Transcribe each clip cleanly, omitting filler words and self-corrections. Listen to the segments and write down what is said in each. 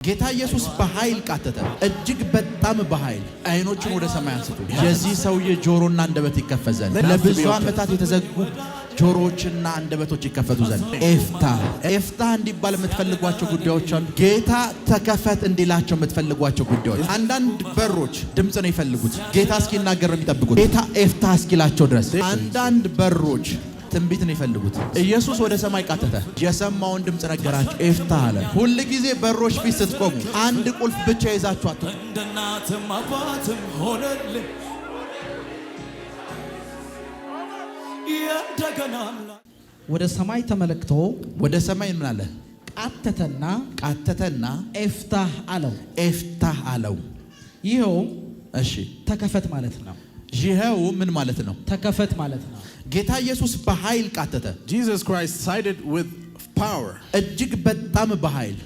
ጌታ ኢየሱስ በኃይል ቃተተ እጅግ በጣም በኃይል አይኖቹን ወደ ሰማይ አንስቶ የዚህ ሰውዬ ጆሮና አንደበት ይከፈዛል። ለብዙ ዓመታት የተዘጉ ጆሮዎችና አንደበቶች ይከፈቱ ዘንድ ኤፍታ እንዲባል የምትፈልጓቸው ጉዳዮች አሉ። ጌታ ተከፈት እንዲላቸው የምትፈልጓቸው ጉዳዮች። አንዳንድ በሮች ድምጽ ነው ይፈልጉት ጌታ እስኪናገር ነው የሚጠብቁት። ጌታ ኤፍታ እስኪላቸው ድረስ አንዳንድ በሮች ትንቢት ነው ይፈልጉት። ኢየሱስ ወደ ሰማይ ቃተተ፣ የሰማውን ድምጽ ነገራቸው፣ ኤፍታ አለ። ሁሉ ጊዜ በሮች ፊት ስትቆሙ አንድ ቁልፍ ብቻ ይዛችሁ አትቆሙ። እንደናትም አባትም ሆነልኝ እንደገና ወደ ሰማይ ተመልክቶ ወደ ሰማይ ምን አለ? ቃተተና ኤፍታህ አለው። ይሄው እሺ ተከፈት ማለት ነው። ይሄው ምን ማለት ነው? ተከፈት ማለት ነው። ጌታ ኢየሱስ በኃይል ቃተተ። Jesus Christ sided with power, እጅግ በጣም በኃይል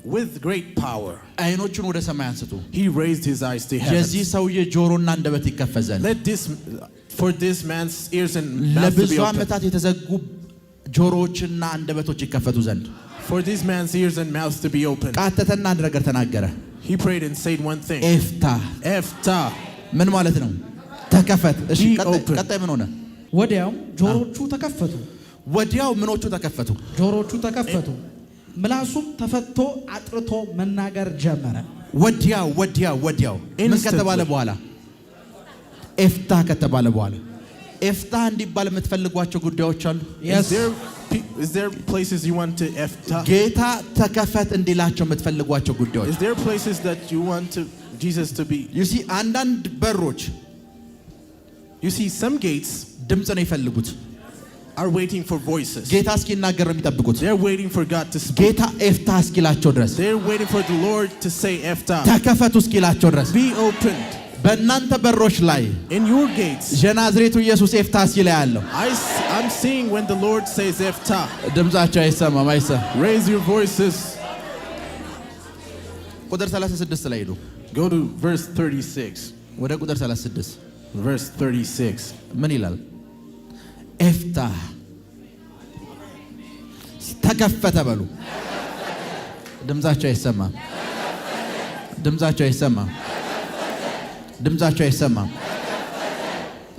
with great power. አይኖቹን ወደ ሰማይ አንስቶ He raised his eyes to heaven. የዚህ ሰውዬ ጆሮና አንደበት ይከፈዛል። For this man's ears and mouth to be ለብዙ opened. ዓመታት የተዘጉ ጆሮዎችና አንደበቶች ይከፈቱ ዘንድ For this man's ears and mouth to be opened. ቃተተና አንድ ነገር ተናገረ። He prayed and said one thing. ኤፍታ ምን ማለት ነው? ተከፈት። እሺ ቀጣይ ምን ሆነ? ወዲያው ጆሮቹ ተከፈቱ። ወዲያው ምኖቹ ተከፈቱ? ጆሮቹ ተከፈቱ። ምላሱም ተፈቶ አጥርቶ መናገር ጀመረ። ወዲያው ምን ከተባለ በኋላ? ኤፍታ ከተባለ በኋላ ኤፍታ እንዲባል የምትፈልጓቸው ጉዳዮች አሉ። Is there places you want to efta? ጌታ ተከፈት እንዲላቸው የምትፈልጓቸው ጉዳዮች። Is there places that you want Jesus to be? You see አንዳንድ በሮች You see some gates ድምጽ ነው ይፈልጉት። are waiting for voices. ጌታ እስኪናገር ነው የሚጠብቁት። They're waiting for God to speak. ጌታ ኤፍታ እስኪላቸው ድረስ They're waiting for the Lord to say efta. ተከፈቱ እስኪላቸው ድረስ Be opened. በእናንተ በሮች ላይ In your gates የናዝሬቱ ኢየሱስ ኤፍታ ሲላ ያለው I'm seeing when the Lord says efta. ድምጻቸው አይሰማም። Raise your voices. ቁጥር 36 ላይ ሄዱ። Go to verse 36. ወደ ቁጥር 36 Verse 36. ምን ይላል? ኤፍታ ተከፈተ በሉ። ድምጻቸው አይሰማም።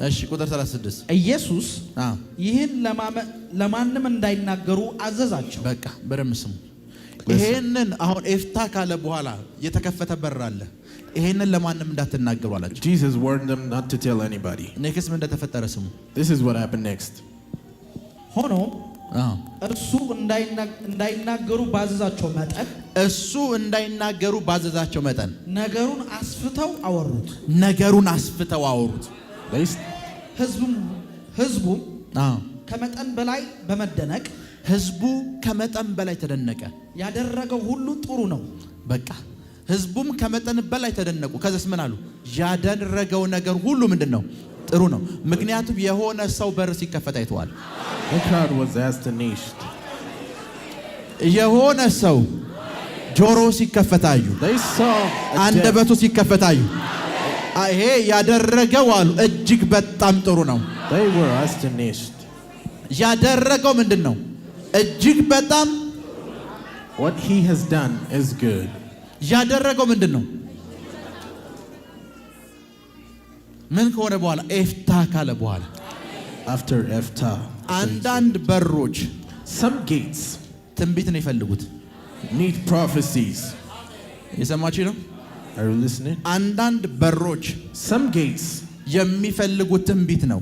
እሺ ቁጥር 36 ኢየሱስ ይህን ለማንም እንዳይናገሩ አዘዛቸው። በቃ በደምብ ስሙ። ይሄንን አሁን ኤፍታ ካለ በኋላ የተከፈተ በር አለ። ይሄንን ለማንም እንዳትናገሩ አላቸው። Jesus warned them not to tell anybody. ኔክስት ምን እንደተፈጠረ ስሙ። This is what happened next. ሆኖ እርሱ እንዳይናገሩ ባዘዛቸው መጠን ነገሩን አስፍተው አወሩት። ህዝቡ ከመጠን በላይ በመደነቅ ህዝቡ ከመጠን በላይ ተደነቀ። ያደረገው ሁሉ ጥሩ ነው። በቃ ህዝቡም ከመጠን በላይ ተደነቁ። ከዛስ ምን አሉ? ያደረገው ነገር ሁሉ ምንድነው? ጥሩ ነው። ምክንያቱም የሆነ ሰው በር ሲከፈት አይተዋል። The crowd was astonished. የሆነ ሰው ጆሮ ሲከፈታዩ፣ አንደበቱ ሲከፈታዩ፣ ይሄ ያደረገው አሉ እጅግ በጣም ጥሩ ነው። They were astonished. ያደረገው ምንድነው? እጅግ በጣም What he has done is good. ያደረገው ምንድነው? ምን ከሆነ በኋላ ኤፍታ ካለ በኋላ After efta, አንዳንድ በሮች some gates ትንቢት ነው ይፈልጉት። need prophecies. የሰማችሁ ነው? Are you listening? አንዳንድ በሮች some gates የሚፈልጉት ትንቢት ነው።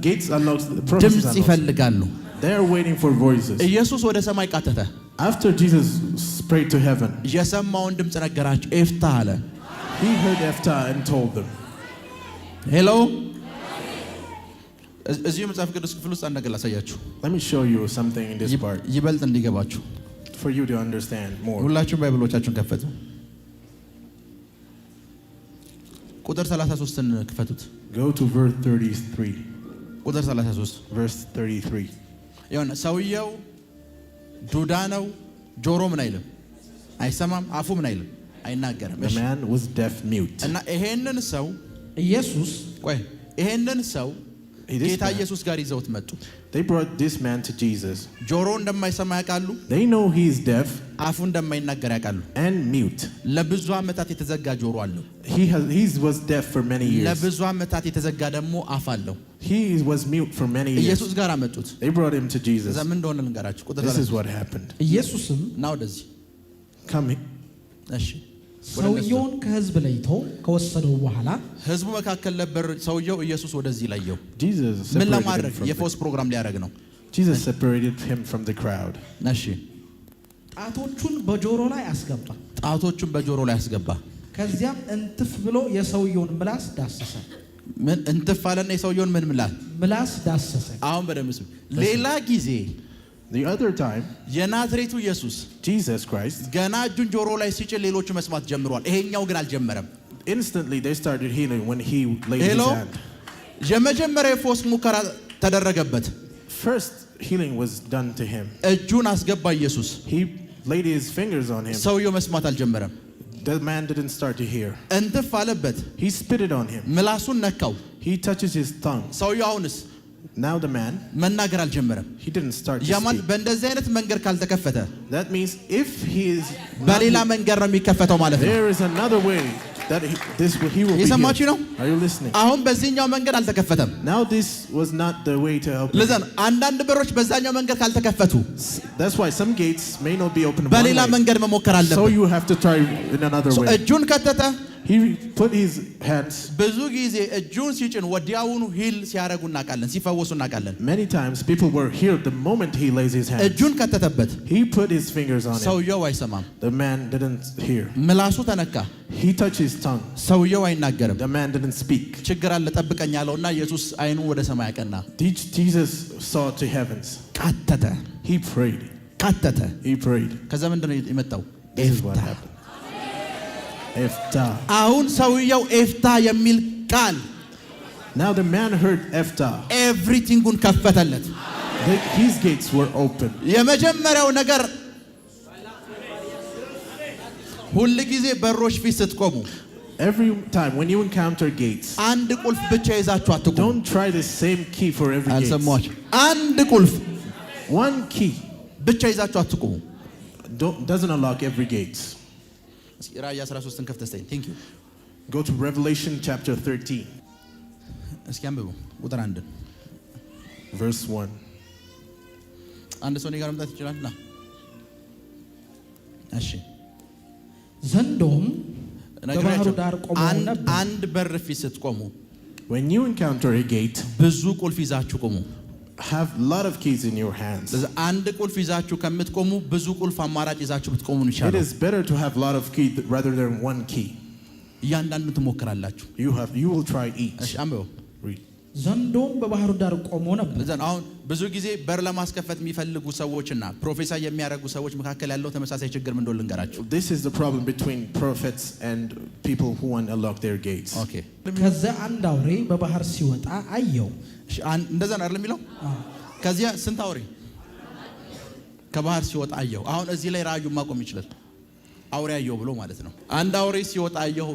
Gates unlocks the prophecies. ድምጽ ይፈልጋሉ። They are waiting for voices. ኢየሱስ ወደ ሰማይ ቃተተ። After Jesus prayed to heaven, የሰማውን ድምጽ ነገራቸው፣ ኤፍታ አለ። He heard efta and told them. ሄሎ እዚህ መጽሐፍ ቅዱስ ክፍል ውስጥ አንድ ነገር ላሳያችሁ። Let me show you something in this part. ይበልጥ እንዲገባችሁ for you to understand more. ሁላችሁም ባይብሎቻችሁን ከፈቱ። ቁጥር 33ን ክፈቱት። Go to verse 33. ቁጥር 33 verse 33. የሆነ ሰውየው ዱዳ ነው። ጆሮ ምን አይልም፣ አይሰማም። አፉ ምን አይልም፣ አይናገርም። The man was deaf mute. እና ይሄንን ሰው ኢየሱስ ጌታ ኢየሱስ ጋር ይዘውት መጡ። They brought this man to Jesus. ጆሮ እንደማይሰማ ያውቃሉ። They know he is deaf. አፉ እንደማይናገር ያውቃሉ። And mute. ለብዙ ዓመታት የተዘጋ ጆሮ አለው። He was deaf for many years. ለብዙ ዓመታት የተዘጋ ደግሞ አፍ አለው። He was mute for many years. ኢየሱስ ጋር አመጡት። They brought him to Jesus. ዘመን እንደሆነ ልንገራችሁ። This is what happened. ኢየሱስም ና ወደዚህ Come. እሺ ሰውየውን ከህዝብ ለይቶ ከወሰደው በኋላ ህዝቡ መካከል ነበር ሰውየው። ኢየሱስ ወደዚህ ለየው። ምን ለማድረግ? የፈውስ ፕሮግራም ሊያደርግ ነው። Jesus separated him from the crowd. እሺ ጣቶቹን በጆሮ ላይ አስገባ። ጣቶቹን በጆሮ ላይ አስገባ። ከዚያም እንትፍ ብሎ የሰውየውን ምላስ ዳሰሰ። ምን እንትፍ አለና የሰውየውን ምን ምላስ ዳሰሰ። አሁን በደምብ ሌላ ጊዜ The other time, የናዝሬቱ ኢየሱስ Jesus Christ, ገና እጁን ጆሮ ላይ ሲጭን ሌሎቹ መስማት ጀምሯል። ይሄኛው ግን አልጀመረም። instantly they started healing when he laid his hand. የመጀመሪያ የፈውስ ሙከራ ተደረገበት። First healing was done to him. እጁን አስገባ ኢየሱስ። He laid his fingers on him. ሰውየው መስማት አልጀመረም። The man didn't start to hear. እንትፍ አለበት። He spit it on him. ምላሱን ነካው። He touches his tongue. ሰውየው አሁንስ Now the man መናገር አልጀመረም። he didn't start to ያማን speak. በእንደዚህ አይነት መንገድ ካልተከፈተ That means if he is በሌላ መንገድ ነው የሚከፈተው ማለት ነው። there is another way that he will be የሰማችሁ ነው? healed. Are you listening? አሁን በዚህኛው መንገድ አልተከፈተም። Now this was not the way to help him. ለዛን አንዳንድ በሮች በዛኛው መንገድ ካልተከፈቱ That's why some gates may not be open በሌላ one way. መንገድ መሞከር So አለበት። you have to try in another way. እጁን ከተተ። He put his hands. ብዙ ጊዜ እጁን ሲጭን ወዲያውኑ ሂል ሲያረጉ እናውቃለን፣ ሲፈወሱ እናውቃለን። Many times people were healed the moment he lays his hands. እጁን ከተተበት። He put his fingers on it. ሰውየው አይሰማም። The man didn't hear. ምላሱ ተነካ። He touched his tongue. ሰውየው አይናገርም። The man didn't speak. ችግር አለ ጠብቀኝ አለውና ኢየሱስ አይኑን ወደ ሰማይ አቀና። Jesus saw to heavens. ቃተተ። He prayed. ቃተተ። He prayed. ከዛ ምንድነው የመጣው? This is what happened. Ephta. አሁን ሰውየው ኤፍታ የሚል ቃል Now the man heard Ephta. ኤቭሪቲንጉን ከፈተለት። His gates were open. የመጀመሪያው ነገር ሁል ጊዜ በሮች ፊት ስትቆሙ Every time when you encounter gates, አንድ ቁልፍ ብቻ ይዛችሁ አትቆሙ። don't try the same key for every gate. አልሰማችሁ? አንድ ቁልፍ One key ብቻ ይዛችሁ አትቆሙ። doesn't unlock every gate. ራእይ 13ን ከፍተስተኝ ቴንክ ዩ Go to Revelation chapter 13, እስኪ አንብቡ ቁጥር 1 verse 1. አንድ ሰው እኔ ጋር መምጣት ይችላል? ና እሺ። ዘንዶም በባህሩ ዳር ቆሞ ነበር። አንድ በር ፊት ስትቆሙ When you encounter a gate, ብዙ ቁልፍ ይዛችሁ ቆሙ። have a lot of keys in your hands. አንድ ቁልፍ ይዛችሁ ከምትቆሙ ብዙ ቁልፍ አማራጭ ይዛችሁ ብትቆሙ It ይሻላል። is better to have a lot of keys rather than one key. እያንዳንዱን ትሞክራላችሁ። You will try each. እሺ አንብቡ። Read. ዘንዶም በባህሩ ዳር ቆሞ ነበር። ለዛን አሁን ብዙ ጊዜ በር ለማስከፈት የሚፈልጉ ሰዎችና ፕሮፌሰር የሚያደርጉ ሰዎች መካከል ያለው ተመሳሳይ ችግር ምን እንደሆነ ልንገራችሁ። This is the problem between prophets and people who want to unlock their gates. ኦኬ። ከዚያ አንድ አውሬ በባህር ሲወጣ አየው። እሺ እንደዛ ነው አይደል የሚለው? ከዚያ ስንት አውሬ ከባህር ሲወጣ አየው። አሁን እዚህ ላይ ራእዩን ማቆም ይችላል። አውሬ አየው ብሎ ማለት ነው። አንድ አውሬ ሲወጣ አየው።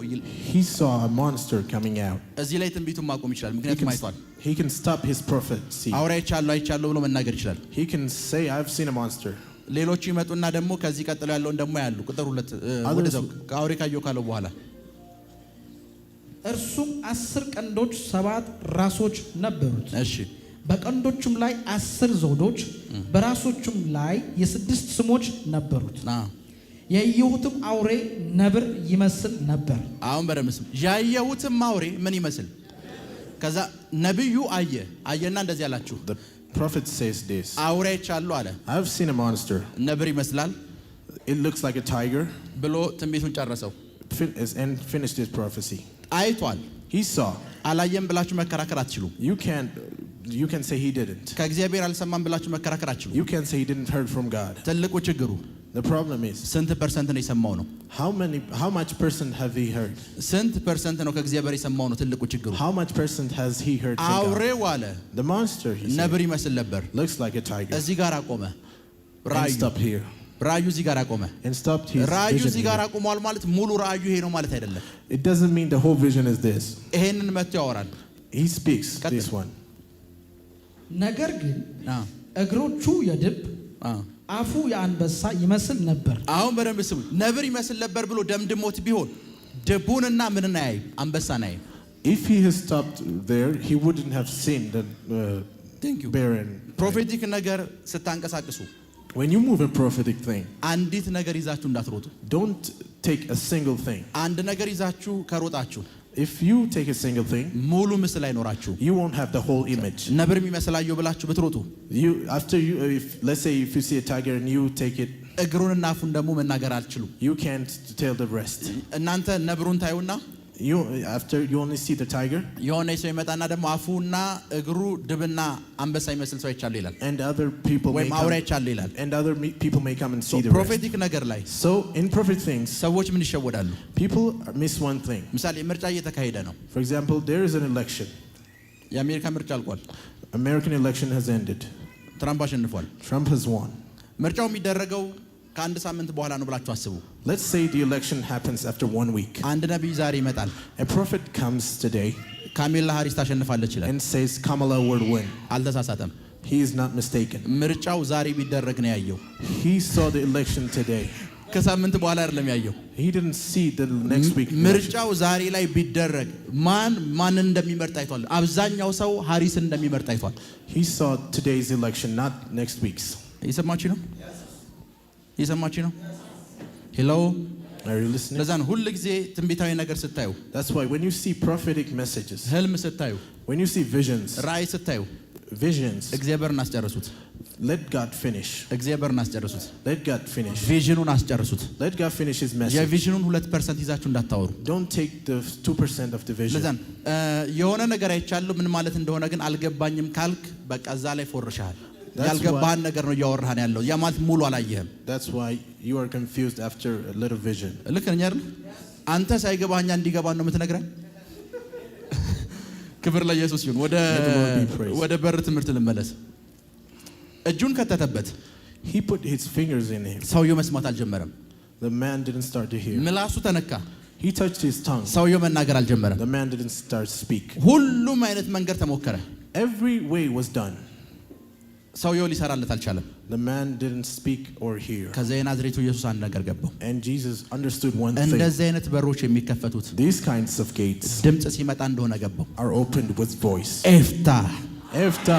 He saw a monster coming out. እዚህ ላይ ትንቢቱን ማቆም ይችላል፣ ምክንያቱም አይቷል። He can stop his prophecy. አውሬ አይቻለሁ ብሎ መናገር ይችላል። He can say, I've seen a monster. ሌሎቹ ይመጡና ደግሞ ከዚህ ቀጥሎ ያለውን ደግሞ ያሉ ቁጥር 2 ወደዛው አውሬ ካየው ካለው በኋላ እርሱም 10 ቀንዶች 7 ራሶች ነበሩት። እሺ በቀንዶቹም ላይ 10 ዘውዶች በራሶቹም ላይ የ6 ስሞች ነበሩት። ያየሁትም አውሬ ነብር ይመስል ነበር። አሁን በደምስም ያየሁትም አውሬ ምን ይመስል? ከዛ ነብዩ አየና እንደዚህ አላችሁ። The prophet says this. አውሬ አይቻለሁ አለ። I've seen a monster. ነብር ይመስላል It looks like a tiger. ብሎ ትንቢቱን ጨረሰው። And finished his prophecy. አይቷል። He saw. አላየም ብላችሁ መከራከር አትችሉም። You can say he didn't. ከእግዚአብሔር አልሰማም ብላችሁ መከራከር አትችሉም። You can say he didn't heard from God. ትልቁ ችግሩ The problem is, ስንት ፐርሰንት ነው የሰማው ነው? how much percent have he heard? ስንት ፐርሰንት ነው ከእግዚአብሔር የሰማው ነው ትልቁ ችግሩ። How much percent has he heard from God? አውሬው አለ The monster, he said, ነብር ይመስል ነበር። looks like a tiger. እዚህ ጋር አቆመ። And stop here. ራእዩ እዚህ ጋር አቆመ። And stopped his ራእዩ vision እዚህ ጋር here. አቆሟል ማለት ሙሉ ራእዩ ይሄ ነው ማለት አይደለም። It doesn't mean the whole vision is this. ይሄንን መጥቶ ያወራል። He speaks ቀጥል። this one. ነገር ግን እግሮቹ የድብ አፉ የአንበሳ ይመስል ነበር። አሁን በደንብ ስሙ። ነብር ይመስል ነበር ብሎ ደምድሞት ቢሆን ድቡንና ምንን አያይም? አንበሳን አያይም። If he has stopped there, he wouldn't have seen the bear. ፕሮፌቲክ ነገር ስታንቀሳቅሱ when you move a prophetic thing, አንዲት ነገር ይዛችሁ እንዳትሮጡ። don't take a single thing. አንድ ነገር ይዛችሁ ከሮጣችሁ if you take a single thing, ሙሉ ምስል አይኖራችሁ። you won't have the whole image. ነብር የሚመስላየው ብላችሁ ብትሮጡ let's say if you see a tiger and you take it, እግሩንና አፉን ደግሞ መናገር አልችሉም። you can't tell the rest. እናንተ ነብሩን ታዩና after you only see the tiger, የሆነ ሰው ይመጣና ደግሞ አፉና እግሩ ድብና አንበሳ ይመስል ሰው ይቻላል ይላል። and other people ወይ ማውሪያ ይቻላል ይላል። and other people may come and see the rest. ፕሮፌቲክ ነገር ላይ so in prophetic things, ሰዎች ምን ይሸወዳሉ? people miss one thing. ምሳሌ ምርጫ እየተካሄደ ነው። for example, there is an election. የአሜሪካ ምርጫ አልቋል። American election has ended. ትራምፕ አሸንፏል። Trump has won. ምርጫው የሚደረገው ከአንድ ሳምንት በኋላ ነው ብላችሁ አስቡ። let's say the election happens after 1 week. አንድ ነብይ ዛሬ ይመጣል። a prophet comes today ካሜላ ሃሪስ ታሸንፋለች ይላል and says Kamala will win. አልተሳሳተም። he is not mistaken. ምርጫው ዛሬ ቢደረግ ነው ያየው። he saw the election today. ከሳምንት በኋላ አይደለም ያየው። he didn't see the next week. ምርጫው ዛሬ ላይ ቢደረግ ማን እንደሚመርጥ አይቷል። አብዛኛው ሰው ሃሪስን እንደሚመርጥ አይቷል። he saw today's election, not next week's. እየሰማችሁ ነው? እየሰማችሁ ነው? ሄሎ are you listening? ለዛን ሁሉ ጊዜ ትንቢታዊ ነገር ስታዩ that's why when you see prophetic messages, ህልም ስታዩ when you see visions, ራእይ ስታዩ እግዚአብሔርን አስጨርሱት። let God finish. እግዚአብሔርን አስጨርሱት። let God finish. ቪዥኑን አስጨርሱት። let God finish his message. የቪዥኑን 2% ይዛችሁ እንዳታወሩ። don't take the 2% of the vision. ለዛን የሆነ ነገር አይቻለሁ ምን ማለት እንደሆነ ግን አልገባኝም ካልክ በቃ እዛ ላይ ፎርሻል። ያልገባህን ነገር ነው እያወራህን ያለው። ያ ማለት ሙሉ አላየህም። that's why you are confused after a little vision. ልክ ነኝ አይደል? አንተ ሳይገባህኛ እንዲገባን ነው የምትነግረን። ክብር ለኢየሱስ ይሁን። ወደ በር ትምህርት ልመለስ። እጁን ከተተበት he put his fingers in him. ሰውየው መስማት አልጀመረም። the man didn't start to hear. ምላሱ ተነካ። he touched his tongue. ሰውየው መናገር አልጀመረም። the man didn't start to speak. ሁሉም አይነት መንገድ ተሞከረ። every way was done. ሰውየው ሊሰራለት አልቻለም። the man didn't speak or hear. ከዛ የናዝሬቱ ኢየሱስ አንድ ነገር ገባው። and Jesus understood one thing. እንደዚህ አይነት በሮች የሚከፈቱት these kinds of gates ድምጽ ሲመጣ እንደሆነ ገባው። are opened with voice. ኤፍታ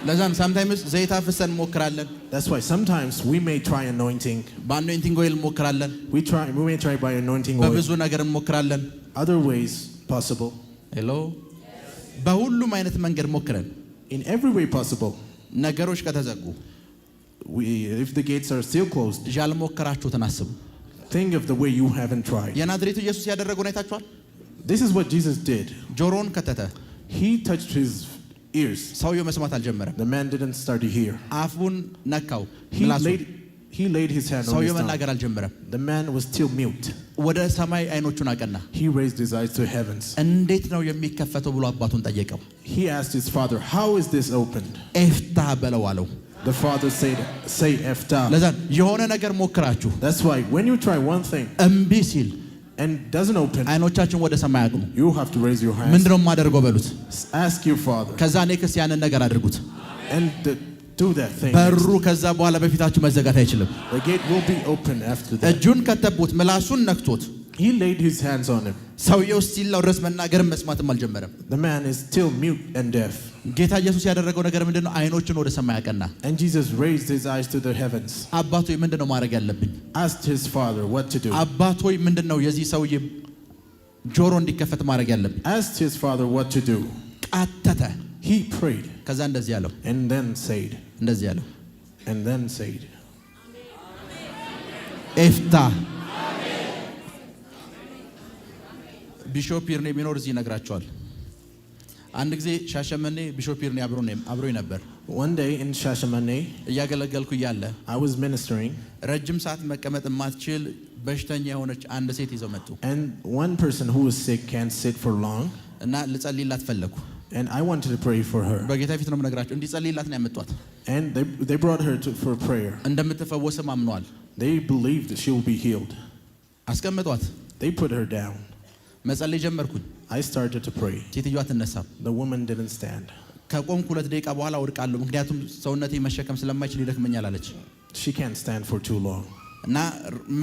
ለዛን sometimes ዘይት አፍሰን እንሞክራለን። that's why sometimes we may try anointing. በአኖይንቲንግ ኦይል እንሞክራለን። we may try by anointing oil. በብዙ ነገር እንሞክራለን። other ways possible. ሄሎ በሁሉም አይነት መንገድ ሞክረን in every way possible ነገሮች ከተዘጉ if the gates are still closed, ያልሞከራችሁትን አስቡ። think of the way you haven't tried. የናዝሬቱ ኢየሱስ ያደረገው አይታችኋል? this is what Jesus did. ጆሮን ከተተ። he touched his ears. ሰውየው መስማት አልጀመረም። the man didn't start to hear. አፉን ነካው። he laid his hand on his ሰውየው tongue. መናገር አልጀመረም። the man was still mute. ወደ ሰማይ አይኖቹን አቀና። he raised his eyes to heavens. እንዴት ነው የሚከፈተው ብሎ አባቱን ጠየቀው። he asked his father, how is this opened? ኤፍታ በለው አለው። the father said, say ኤፍታ. ለዛን የሆነ ነገር ሞክራችሁ that's why when you try one thing እምቢ ሲል and doesn't open, አይኖቻችን ወደ ሰማይ አቅኑ። you have to raise your hands. ምንድነው የማደርገው በሉት። ask your father. ከዛ ኔክስት ያንን ነገር አድርጉት። and do that thing. በሩ ከዛ በኋላ በፊታችሁ መዘጋት አይችልም። the gate will be open after that. እጁን ከተቡት ምላሱን ነክቶት he laid his hands on him. ሰውየው ሲላው ድረስ መናገርም መስማትም አልጀመረም። the man is still mute and deaf. ጌታ ኢየሱስ ያደረገው ነገር ምንድነው? አይኖቹን ወደ ሰማይ አቀና። and Jesus raised his eyes to the heavens. አባቱ ምንድነው ማድረግ ያለብኝ? asked his father what to do. አባቱ ምንድነው የዚህ ሰውዬ ጆሮ እንዲከፈት ማድረግ ያለብኝ? asked his father what to do. ቃተተ። he prayed. ከዛ እንደዚህ ያለው and then said. እንደዚህ ያለው and then said. ኤፍታ ቢሾፕ ይርኔ ቢኖር እዚህ ይነግራቸዋል። አንድ ጊዜ ሻሸመኔ ቢሾፕ ይርኔ አብሮኝ ነበር። one day in Shashamane, እያገለገልኩ እያለ I was ministering, ረጅም ሰዓት መቀመጥ የማትችል በሽተኛ የሆነች አንድ ሴት ይዘው መጡ። and one person who was sick can't sit for long, እና ልጸልይላት ፈለኩ። and I wanted to pray for her. በጌታ ፊት ነው የምነግራቸው። እንዲጸልይላት ነው ያመጧት። and they brought her for prayer. እንደምትፈወስም አምነዋል። they believed that she will be healed. አስቀምጧት። they put her down. መጸለይ ጀመርኩኝ። I started to pray. ሴትዮዋ አትነሳም። The woman didn't stand. ከቆምኩ 2 ደቂቃ በኋላ ወድቃለሁ፣ ምክንያቱም ሰውነቴ መሸከም ስለማይችል ይደክመኛል አለች። She can't stand for too long. እና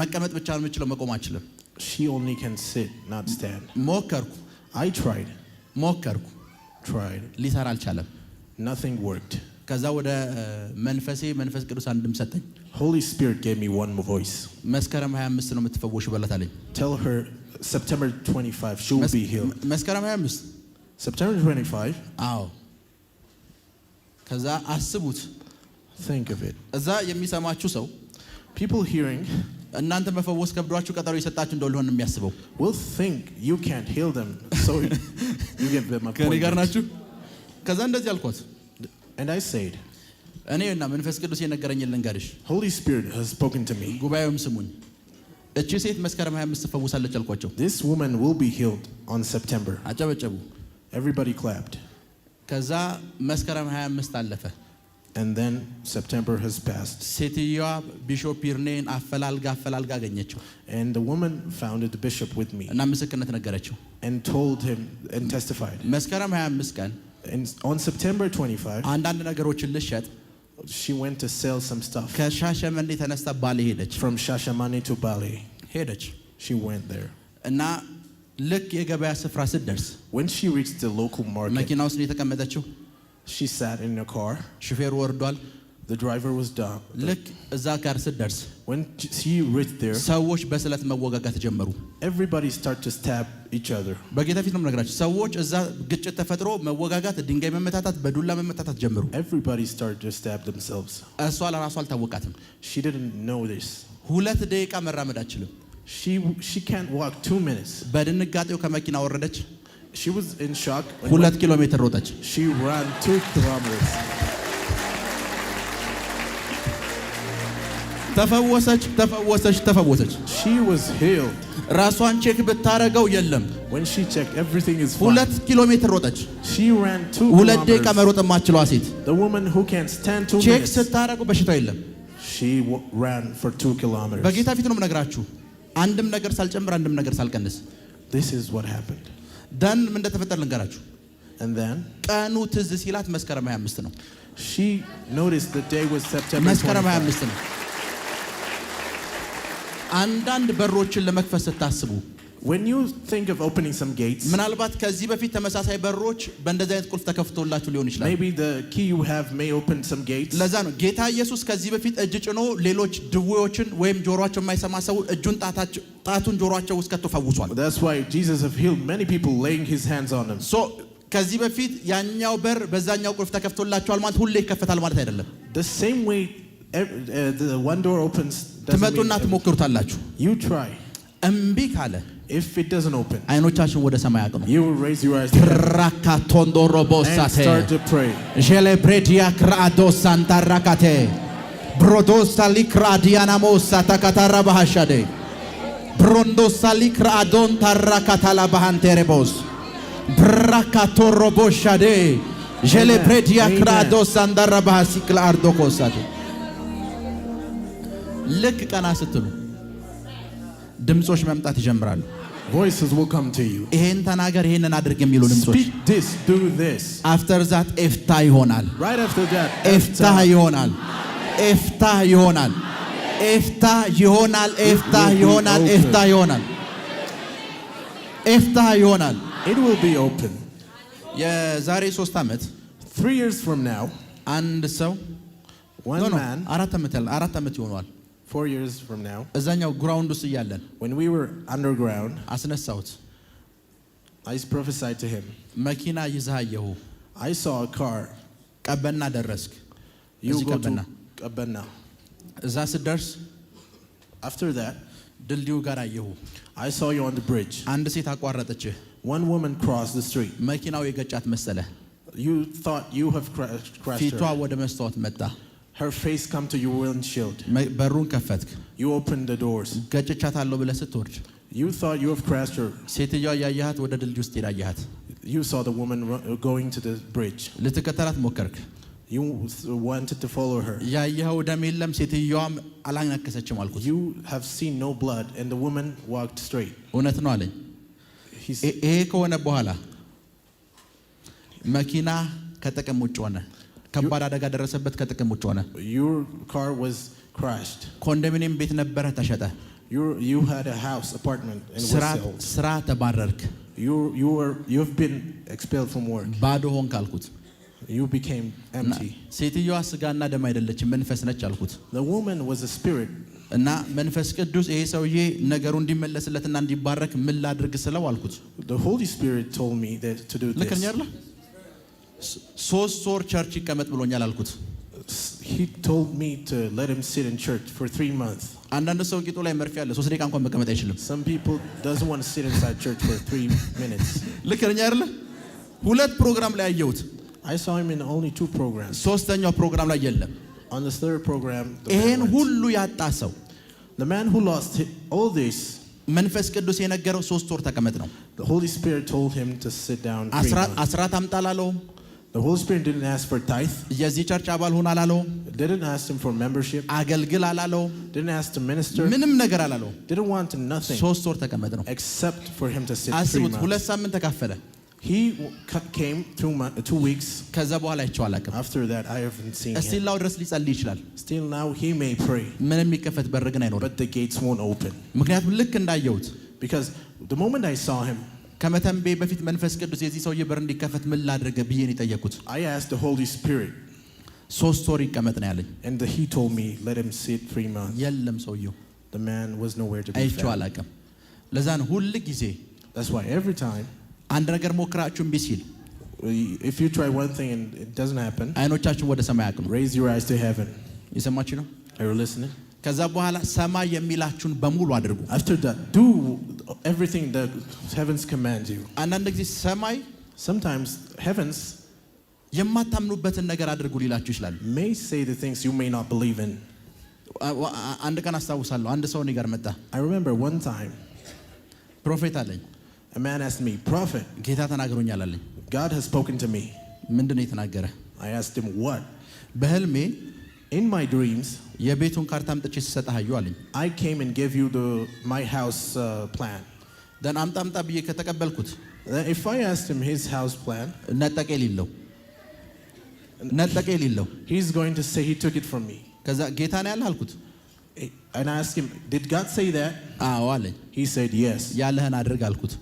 መቀመጥ ብቻ ነው የምችለው፣ መቆም አልችልም። She only can sit, not stand. ሞከርኩ ሊሰራ አልቻለም። Nothing worked. ከዛ ወደ መንፈስ ቅዱስ አንድም ሰጠኝ። Holy Spirit gave me one voice. መስከረም 25 ነው የምትፈወሽ በላት አለኝ። Tell her September 25 she will be healed. መስከረም 25 September 25? አዎ። ከዛ አስቡት። Think of it. እዛ የሚሰማችሁ ሰው people hearing እናንተ መፈወስ ከብዷችሁ ቀጠሮ የሰጣችሁ እንደሆነ የሚያስበው will think you can't heal them, so you give them a ከኔ ጋር ናችሁ? ከዛ እንደዚህ አልኳት። And I said, እኔና መንፈስ ቅዱስ የነገረኝ ልንገርሽ። Holy Spirit has spoken to me. ጉባኤውም ስሙኝ። እቺ ሴት መስከረም 25 ትፈወሳለች አልኳቸው። This woman will be healed on September. አጨበጨቡ። Everybody clapped. ከዛ መስከረም 25 አለፈ። And then September has passed. ሴትዮዋ ቢሾፕ ይርኔን አፈላልጋ አገኘችው። And the woman found the bishop with me. እና ምስክርነት ነገረችው. And told him and testified. መስከረም 25 ቀን And on September 25 አንዳንድ ነገሮችን ልሸጥ she went to sell some stuff. ከሻሸመኔ ተነስታ ባሌ ሄደች። From Shashamane to Bali. ሄደች። She went there. እና ልክ የገበያ ስፍራ ስትደርስ When she reached the local market, መኪና ውስጥ የተቀመጠችው she sat in a car. ሹፌሩ ወርዷል። The driver was down. ልክ እዛ ጋር ስትደርስ When she reached there, ሰዎች በስለት መወጋጋት ጀመሩ። everybody started to stab each other. በጌታ ፊት ነው የምነግራችሁ። ሰዎች እዛ ግጭት ተፈጥሮ መወጋጋት፣ ድንጋይ መመታታት፣ በዱላ መመታታት ጀመሩ። Everybody started to stab themselves. እሷ ለራሷ አልታወቃትም። She didn't know this. 2 ደቂቃ መራመድ አትችልም። She can't walk 2 minutes. በድንጋጤው ከመኪና ወረደች። She was in shock. 2 ኪሎ ሜትር ሮጠች። She ran 2 kilometers. ተፈወሰች። She was healed. ራሷን ቼክ ብታረገው የለም። When she checked, everything is fine. 2 ኪሎ ሜትር ሮጠች። She ran 2 2 ደቂቃ kilometers. መሮጥ የማትችለዋ ሴት The woman who can't stand 2 ቼክ minutes. ስታረገው በሽታው የለም። She ran for 2 kilometers. በጌታ ፊት ነው የምነግራችሁ። አንድም ነገር ሳልጨምር አንድም ነገር ሳልቀንስ። This is what happened. ደን ምን እንደተፈጠረ ልንገራችሁ። And then ቀኑ ትዝ ሲላት መስከረም 25 ነው። she noticed the day was September 25. መስከረም 25 ነው። አንዳንድ በሮችን ለመክፈት ስታስቡ When you think of opening some gates, ምናልባት ከዚህ በፊት ተመሳሳይ በሮች በእንደዚህ አይነት ቁልፍ ተከፍቶላችሁ ሊሆን ይችላል። maybe the key you have may open some gates. ለዛ ነው ጌታ ኢየሱስ ከዚህ በፊት እጅ ጭኖ ሌሎች ድዌዎችን ወይም ጆሮአቸው የማይሰማ ሰው እጁን ጣቱን ጆሮአቸው ውስጥ ከቶ ፈውሷል። That's why Jesus have healed many people laying his hands on them. ከዚህ በፊት ያኛው በር በዛኛው ቁልፍ ተከፍቶላችኋል ማለት ሁሌ ይከፈታል ማለት አይደለም። The same way the one door opens ትመጡና ትሞክሩታላችሁ። you try. እምቢ ካለ if it doesn't open, አይኖቻችሁን ወደ ሰማይ አቅኑ። you will raise your eyes to heaven and start to pray. ጀለብሬዲያ ክራዶስ ሳንታራካቴ ብሮዶስ ሳሊክራዲያና ሞሳ ተካታራ ባሃሻዴ ብሮንዶስ ሳሊክራዶን ታራካታላ ባሃንቴሬቦስ ብራካቶሮቦሻዴ ጀለብሬዲያ ክራዶስ ሳንዳራ ባሃሲክላ አርዶኮሳቴ ልክ ቀና ስትሉ ድምጾች መምጣት ይጀምራሉ። Voices will come to you. ይሄን ተናገር፣ ይሄንን አድርግ የሚሉ ድምጾች። Speak this, do this. After that ኤፍታ ይሆናል። Right after that, ኤፍታ ይሆናል። ኤፍታ ይሆናል። ኤፍታ ይሆናል። ኤፍታ ይሆናል። ኤፍታ ይሆናል። ኤፍታ ይሆናል። it will be open. የዛሬ 3 ዓመት 3 years from now, አንድ ሰው one man, 4 ዓመት ይሆናል። 4 years from now, እዛኛው ግራውንድ ውስጥ እያለን when we were underground, አስነሳሁት። I prophesied to him. መኪና ይዛየሁ I saw a car. ቀበና ደረስክ። You እዚህ go ቀበና to Kabana. እዛ ስትደርስ After that, ድልድዩ ጋር አየሁ። I saw you on the bridge. አንድ ሴት አቋረጠችህ። One woman crossed the street. መኪናው የገጫት መሰለ። You thought you have crashed ፊቷ her. ወደ መስታወት መጣ። Her face come to your windshield. በሩን ከፈትክ። You opened the doors. ገጭቻታለሁ ብለህ ስትወርድ You thought you have crashed her. ሴትዮዋ ያያሃት ወደ ድልድዩ ውስጥ ያያሃት። You saw the woman going to the bridge. ልትከተላት ሞከርክ። You wanted to follow her. ያየኸው ደም የለም። ሴትዮዋም አላነከሰችም አልኩት። You have seen no blood, and the woman walked straight. እውነት ነው አለኝ። ይሄ ከሆነ በኋላ መኪና ከጥቅም ውጭ ሆነ። ከባድ አደጋ ደረሰበት፣ ከጥቅም ውጭ ሆነ። Your car was crashed. ኮንዶሚኒየም ቤት ነበረ፣ ተሸጠ። You had a house, apartment, and was sold. ስራ ተባረርክ። You've been expelled from work. ባዶ ሆንክ አልኩት። You became empty. ሴትዮዋ ስጋና ደም አይደለችም፣ መንፈስ ነች አልኩት። The woman was a spirit. እና መንፈስ ቅዱስ ይሄ ሰውዬ ነገሩ እንዲመለስለትና እንዲባረክ ምን ላድርግ ስለው አልኩት። The Holy Spirit told me that to do this. ልከኛ አይደል? 3 ወር ቸርች ይቀመጥ ብሎኛል አልኩት። He told me to let him sit in church for 3 months. አንዳንድ ሰው ቂጡ ላይ መርፌ አለ፣ 3 ደቂቃ እንኳን መቀመጥ አይችልም። Some people doesn't want to sit inside church for 3 minutes. ልከኛ አይደል? 2 ፕሮግራም ላይ አየሁት። I saw him in only 2 programs. 3ኛው ፕሮግራም ላይ የለም። On the 3rd program, ይሄን ሁሉ ያጣ ሰው the man who lost all this, መንፈስ ቅዱስ የነገረው 3 ወር ተቀመጥ ነው። the Holy Spirit told him to sit down 3 months. አስራት አምጣ አላለውም። The Holy Spirit didn't ask for tithe. የዚህ ቸርች አባል ሁን አላለውም። Didn't ask him for membership. አገልግል አላለውም። Didn't ask to minister. ምንም ነገር አላለውም። Didn't want nothing 3 ወር ተቀመጥ ነው። except for him to sit 3 አስቡት፣ months. 2 ሳምንት ተካፈለ። He came 2 weeks. ከዛ በኋላ አይቼው አላውቅም። After that, I haven't seen him. እስቲላው ድረስ ሊጸልይ ይችላል። Still now, he may pray, ምንም የሚከፈት በር ግን አይኖርም። but the gates won't open. ምክንያቱም ልክ እንዳየሁት Because the moment I saw him, ከመተንቤ በፊት መንፈስ ቅዱስ የዚህ ሰውዬ በር እንዲከፈት ምን ላድርግ ብዬ ነው የጠየኩት። I asked the Holy Spirit, 3 ወር ይቀመጥ ነው ያለኝ። and he told me, let him sit 3 months. የለም ሰውየው The man was nowhere to be አይቼው found. አላውቅም። ለዛ ነው ሁል ጊዜ That's why every time, አንድ ነገር ሞክራችሁ እምቢ ሲል if you try one thing and it doesn't happen, አይኖቻችሁን ወደ ሰማይ አቅኑ። raise your eyes to heaven. የሰማችሁ ነው? Are you listening? ከዛ በኋላ ሰማይ የሚላችሁን በሙሉ አድርጉ። After that, do everything that heavens commands you. አንዳንድ ጊዜ ሰማይ Sometimes heavens የማታምኑበትን ነገር አድርጉ ሊላችሁ ይችላል። may say the things you may not believe in. አንድ ቀን አስታውሳለሁ፣ አንድ ሰው እኔ ጋር መጣ። I remember one time, ፕሮፌት አለኝ። a man asked me, Prophet, ጌታ ተናግሮኛል አለኝ። God has spoken to me. ምንድን ነው የተናገረ? I asked him, what? በህልሜ In my dreams, የቤቱን ካርታ አምጥቼ ስሰጥህ አየሁ አለኝ። I came and gave you my house plan. ደን አምጣ ብዬ ከተቀበልኩት Then if I asked him his house plan, ነጠቀ የሌለው he's going to say he took it from me. ከዛ ጌታ ነው ያለህ አልኩት። And I asked him, did God say that? አዎ አለኝ። He said, yes. ያለህን አድርግ አልኩት።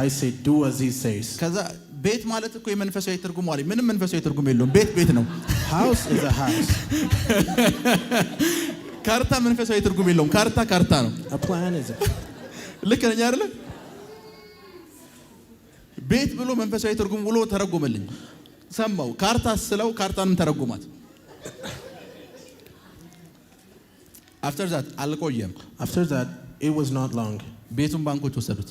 I said, do as he says. ከዛ ቤት ማለት እኮ የመንፈሳዊ ትርጉም አለኝ። ምንም መንፈሳዊ ትርጉም የለውም። ቤት ነው። House is a house. ካርታ መንፈሳዊ ትርጉም የለውም። ካርታ ነው። A plan is a... ልክ ነኝ አይደለ? ቤት ብሎ መንፈሳዊ ትርጉም ብሎ ተረጎመልኝ። ሰማው። ካርታ ስለው ካርታንም ተረጎማት። After that አልቆየም። After that, it was not long. ቤቱን ባንኮች ወሰዱት።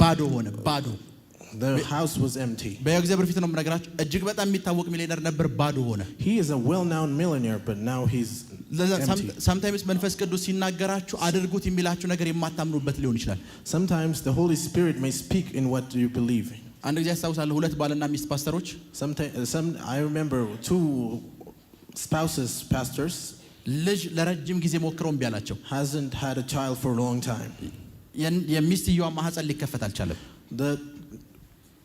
ባዶ ሆነ። The house was empty. በእግዚአብሔር ፊት ነው የምነግራችሁ። እጅግ በጣም የሚታወቅ ሚሊዮነር ነበር፣ ባዶ ሆነ። He is a well-known millionaire, but now he's empty. Sometimes መንፈስ ቅዱስ ሲናገራችሁ አድርጉት የሚላችሁ ነገር የማታምኑበት ሊሆን ይችላል። Sometimes the Holy Spirit may speak in what you believe. አንድ ጊዜ አስታውሳለሁ፣ 2 ባልና ሚስት ፓስተሮች። I remember 2 spouses, pastors, ልጅ ለረጅም ጊዜ ሞክረው እምቢ አላቸው። hasn't had a child for a long time. የሚስትየዋ ማህፀን ሊከፈት አልቻለም።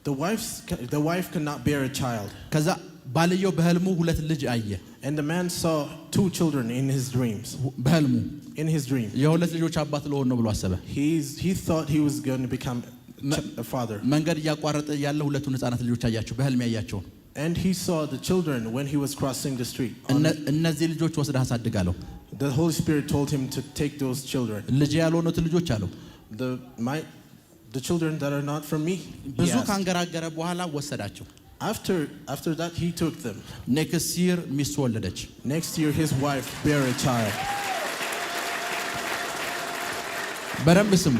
The wife cannot bear a child. ከዛ ባልየው በህልሙ 2 ልጅ አየ። And the man saw 2 children in his dreams. በህልሙ In his dream. የ2 ልጆች አባት ልሆን ነው ብሎ አሰበ። He thought he was going to become a father. መንገድ እያቋረጠ ያለ 2 ህፃናት ልጆች አያቸው፣ በህልም ያያቸው። And he saw the children when he was crossing the street. እነዚህ ልጆች ወስደህ አሳድጋለሁ። The Holy Spirit told him to take those children. ልጅ ያልሆኑት ልጆች አለው። The children that are not from me. ብዙ ካንገራገረ በኋላ ወሰዳቸው። After that, he took them. ኔክስት ይር ሚስት ወለደች። Next year, his wife bare a child. በደንብ ስሙ።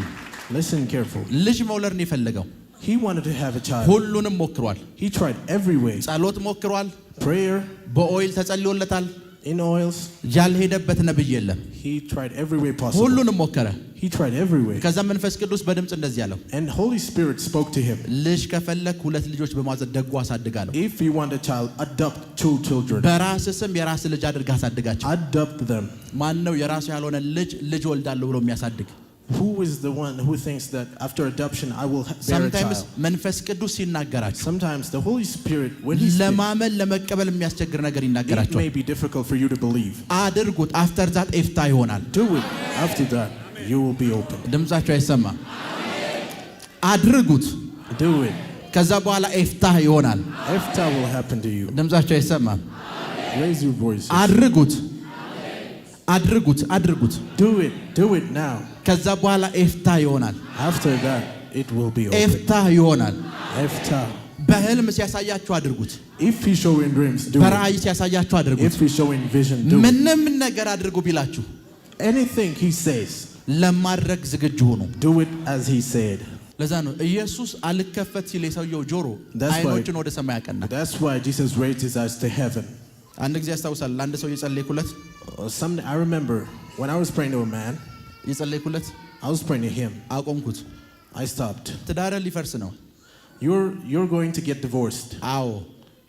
Listen carefully. ልጅ መውለድ ነው የፈለገው። He wanted to have a child. ሁሉንም ሞክሯል። He tried every way. ጸሎት ሞክሯል። Prayer. በኦይል ተጸልዮለታል። In oils. ያልሄደበት ነብይ የለም። He tried every way possible. ሁሉንም ሞከረ። He tried every way. ከዛ መንፈስ ቅዱስ በድምጽ እንደዚህ አለው። And Holy Spirit spoke to him. ልጅ ከፈለክ 2 ልጆች በማዘዝ ደጉ አሳድጋለሁ። If you want a child, adopt 2 children. በራስ ስም የራስ ልጅ አድርጋ አሳድጋቸው። Adopt them. ማን ነው የራሱ ያልሆነ ልጅ ወልዳለሁ ብሎ የሚያሳድግ? Who is the one who thinks that after adoption I will bear a sometimes child? መንፈስ ቅዱስ ሲናገራችሁ Sometimes the Holy Spirit, when He speaks, ለማመን ለመቀበል የሚያስቸግር ነገር it ይናገራችኋል። may be difficult for you to believe. አድርጉት። after that ኤፍታ ይሆናል። Do it. After that, you will be open. ድምጻችሁ አይሰማም? አድርጉት። Do it. ከዛ በኋላ ኤፍታ ይሆናል። After will happen to you. ድምጻችሁ አይሰማም? Raise your voice. አድርጉት። አድርጉት። አድርጉት። Do it. Do it now. ከዛ በኋላ ኤፍታ ይሆናል። After that, it will be open. ኤፍታ ይሆናል። After. በህልም ሲያሳያችሁ አድርጉት። If He show in dreams, do it. በራእይ ሲያሳያችሁ አድርጉት። If He show in vision, do it. ምንም ነገር አድርጉ ቢላችሁ Anything He says, ለማድረግ ዝግጁ ሁኑ። do it as He said. ለዛ ነው ኢየሱስ አልከፈት ሲል የሰውየው ጆሮ That's why- አይኖችን ወደ ሰማይ ያቀና። That's why Jesus raised His eyes to heaven. አንድ ጊዜ ያስታውሳል አንድ ሰው የጸለይኩለት I remember when I was praying to a man, የጸለይኩለት I was praying to him. አቆምኩት። I stopped. ትዳር ሊፈርስ ነው። You're going to get divorced. አዎ።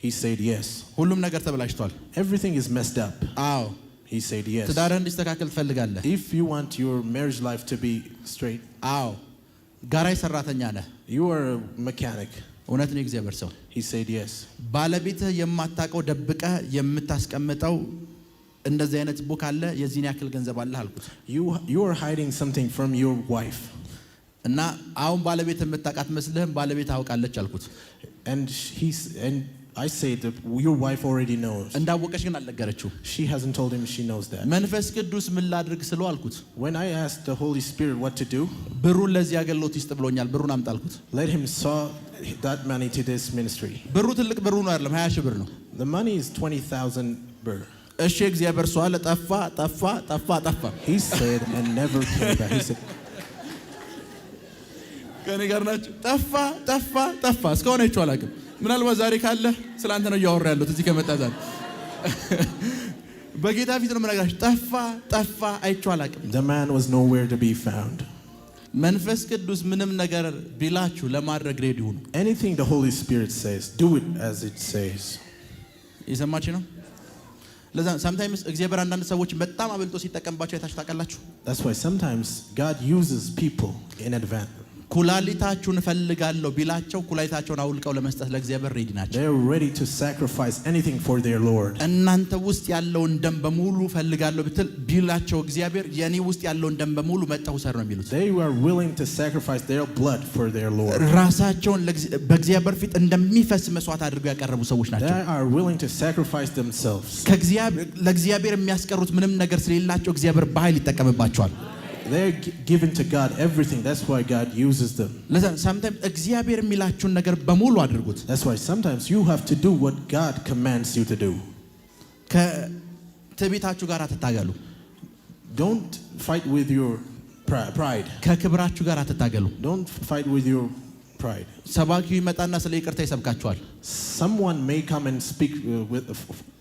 He said yes. ሁሉም ነገር ተበላሽቷል። Everything is messed up. አዎ። He said yes. ትዳርህ እንዲስተካከል ትፈልጋለህ? If you want your marriage life to be straight, አዎ። ጋራይ ሰራተኛ ነህ። you are a mechanic. እውነት ነው የእግዚአብሔር ሰው። He said yes. ባለቤትህ የማታውቀው ደብቀህ የምታስቀምጠው እንደዚህ አይነት ቡክ አለ የዚህን ያክል ገንዘብ አለ አልኩት። You are hiding something from your wife. እና አሁን ባለቤት የምታውቃት መስልህም ባለቤት አውቃለች አልኩት። And I said that your wife already knows. እንዳወቀች ግን አልነገረችው። She hasn't told him she knows that. መንፈስ ቅዱስ ምን ላድርግ ስለው አልኩት። When I asked the Holy Spirit what to do, ብሩን ለዚህ አገልግሎት ይስጥ ብሎኛል። ብሩን አምጣ አልኩት። let him sow that money to this ministry. ብሩ ትልቅ ብሩ ነው አይደለም 20 ሺህ ብር ነው። The money is 20,000 birr. እሺ እግዚአብሔር ሰው አለ ጠፋ። He said and never came back. He said ከኔ ጋር ናችሁ። ጠፋ እስካሁን አይቼው አላውቅም። ምናልባት ዛሬ ካለ ስላንተ ነው እያወራ ያለሁት እዚህ ከመጣ ዛሬ በጌታ ፊት ነው የምነግራችሁ። ጠፋ አይቼው አላውቅም። the man was nowhere to be found. መንፈስ ቅዱስ ምንም ነገር ቢላችሁ ለማድረግ ሬዲ ሁኑ። Anything the Holy Spirit says, do it as it says. ይሰማችሁ ነው። ለዛ sometimes እግዚአብሔር አንዳንድ ሰዎች በጣም አብልጦ ሲጠቀምባቸው አይታችሁ ታውቃላችሁ። That's why sometimes God uses people in advance. ኩላሊታችሁን ፈልጋለሁ ቢላቸው ኩላሊታቸውን አውልቀው ለመስጠት ለእግዚአብሔር ሬዲ ናቸው። They are ready to sacrifice anything for their Lord. እናንተ ውስጥ ያለውን ደም በሙሉ ፈልጋለሁ ብትል ቢላቸው እግዚአብሔር የኔ ውስጥ ያለውን ደም በሙሉ መጣው ሰር ነው የሚሉት። They are willing to sacrifice their blood for their Lord. ራሳቸውን በእግዚአብሔር ፊት እንደሚፈስ መስዋዕት አድርገው ያቀረቡ ሰዎች ናቸው። They are willing to sacrifice themselves. ለእግዚአብሔር የሚያስቀሩት ምንም ነገር ስለሌላቸው እግዚአብሔር በኃይል ይጠቀምባቸዋል። They're given to God everything. That's why God uses them. ለዛም sometimes እግዚአብሔር የሚላችሁን ነገር በሙሉ አድርጉት። That's why sometimes you have to do what God commands you to do. ከትዕቢታችሁ ጋር አትታገሉ። Don't fight with your pride. ከክብራችሁ ጋር አትታገሉ። Don't fight with your pride. ሰባኪው ይመጣና ስለ ይቅርታ ይሰብካችኋል። Someone may come and speak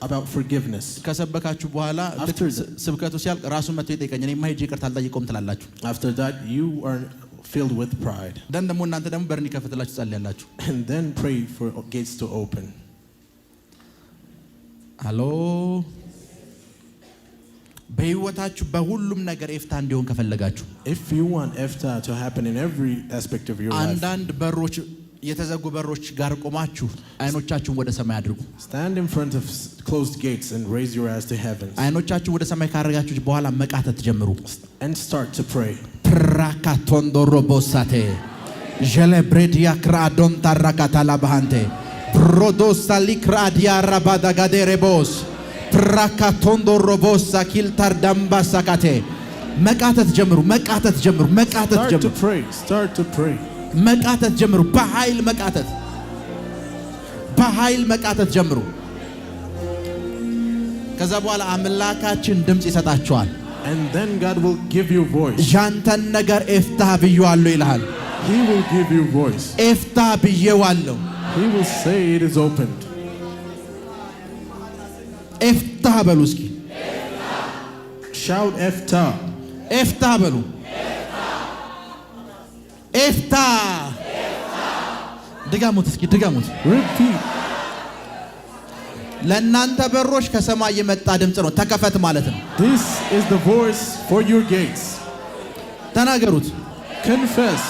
about forgiveness. ከሰበካችሁ በኋላ ስብከቱ ሲያልቅ ራሱን መጥቶ ይጠይቀኝ እኔማ ሄጄ ይቅርታ አልጠይቀውም ትላላችሁ። After that you are filled with pride. ደግሞ እናንተ ደግሞ በርን ይከፍትላችሁ ጸልያላችሁ። And then pray for gates to open. ሃሎ በህይወታችሁ በሁሉም ነገር ኤፍታ እንዲሆን ከፈለጋችሁ If you want EFTA to happen in every aspect of your life, አንዳንድ በሮች የተዘጉ በሮች ጋር ቆማችሁ አይኖቻችሁን ወደ ሰማይ አድርጉ። stand in front of closed gates and raise your eyes to heaven. አይኖቻችሁን ወደ ሰማይ ካረጋችሁ በኋላ መቃተት ጀምሩ። And start to pray. ፕራካቶንዶሮ ቦሳቴ ጀለብሬዲያ ክራዶን ታራካታላ ባሃንቴ ፕሮዶሳ ሊክራዲያ ራባዳጋዴሬቦስ ፕራካቶንዶሮ ቦሳ ኪልታር ዳምባሳ ካቴ መቃተት ጀምሩ። Start to pray. መቃተት ጀምሩ። በኃይል መቃተት ጀምሩ። ከዛ በኋላ አምላካችን ድምጽ ይሰጣቸዋል። And then God will give you voice. ያንተን ነገር ኤፍታ ብየዋለሁ ይልሃል። He will give you voice. ኤፍታ ብየዋለሁ። He will say it is opened. ኤፍታ በሉ እስኪ። Shout EFTA. ኤፍታ በሉ። ኤፍታ ድጋሙት እስኪ ድጋሙት። Repeat. ለእናንተ በሮች ከሰማይ የመጣ ድምጽ ነው። ተከፈት ማለት ነው። This is the voice for your gates. ተናገሩት። Confess.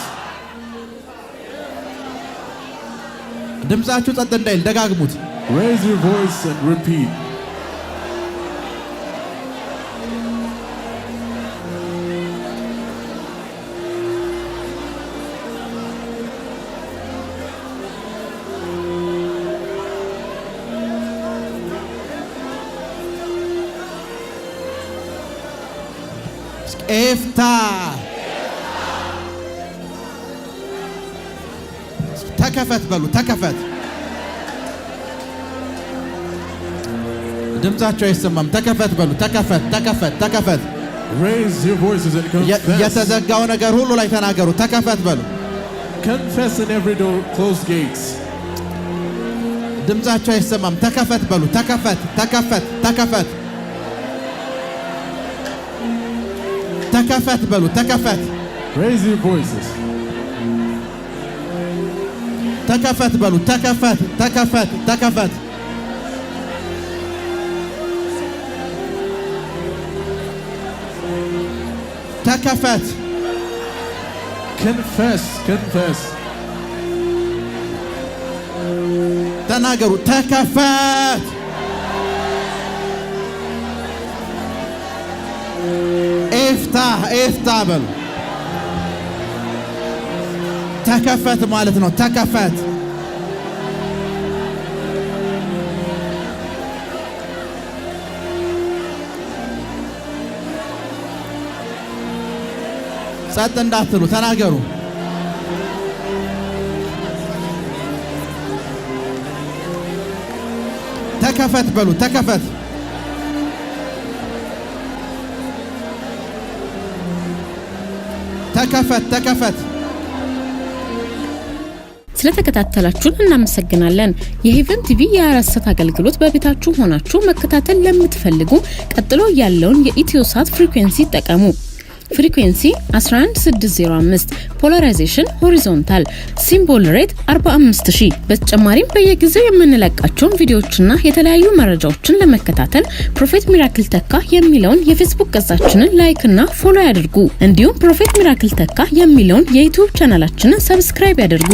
ድምጻችሁ ጸጥ እንዳይል ደጋግሙት። Raise your voice and repeat. ኤፍታ ተከፈት በሉ። ተከፈት። ድምጻቸው አይሰማም። ተከፈት በሉ። ተከፈት ተከፈት ተከፈት። Raise your voices and confess. የተዘጋው ነገር ሁሉ ላይ ተናገሩ። ተከፈት በሉ። Confess in every door, closed gates. ድምጻቸው አይሰማም። ተከፈት በሉ። ተከፈት ተከፈት ተከፈት ተከፈት በሉ። ተከፈት። Raise your voices. ተከፈት በሉ። ተከፈት ተከፈት ተከፈት። ተከፈት። Confess, confess. ተናገሩ። ተከፈት። ኤፍታ ኤፍታ በሉ። ተከፈት ማለት ነው። ተከፈት። ጸጥ እንዳትሉ ተናገሩ። ተከፈት በሉ። ተከፈት። ተከፈት ተከፈት። ስለተከታተላችሁን እናመሰግናለን። የሄቨን ቲቪ የ24 አገልግሎት በቤታችሁ ሆናችሁ መከታተል ለምትፈልጉ ቀጥሎ ያለውን የኢትዮሳት ፍሪኩዌንሲ ተጠቀሙ። ፍሪኩዌንሲ 11605 ፖላራይዜሽን ሆሪዞንታል ሲምቦል ሬት 45000። በተጨማሪም በየጊዜው የምንለቃቸውን ቪዲዮዎችና የተለያዩ መረጃዎችን ለመከታተል ፕሮፌት ሚራክል ተካ የሚለውን የፌስቡክ ገጻችንን ላይክ እና ፎሎ ያድርጉ። እንዲሁም ፕሮፌት ሚራክል ተካ የሚለውን የዩቲዩብ ቻናላችንን ሰብስክራይብ ያድርጉ።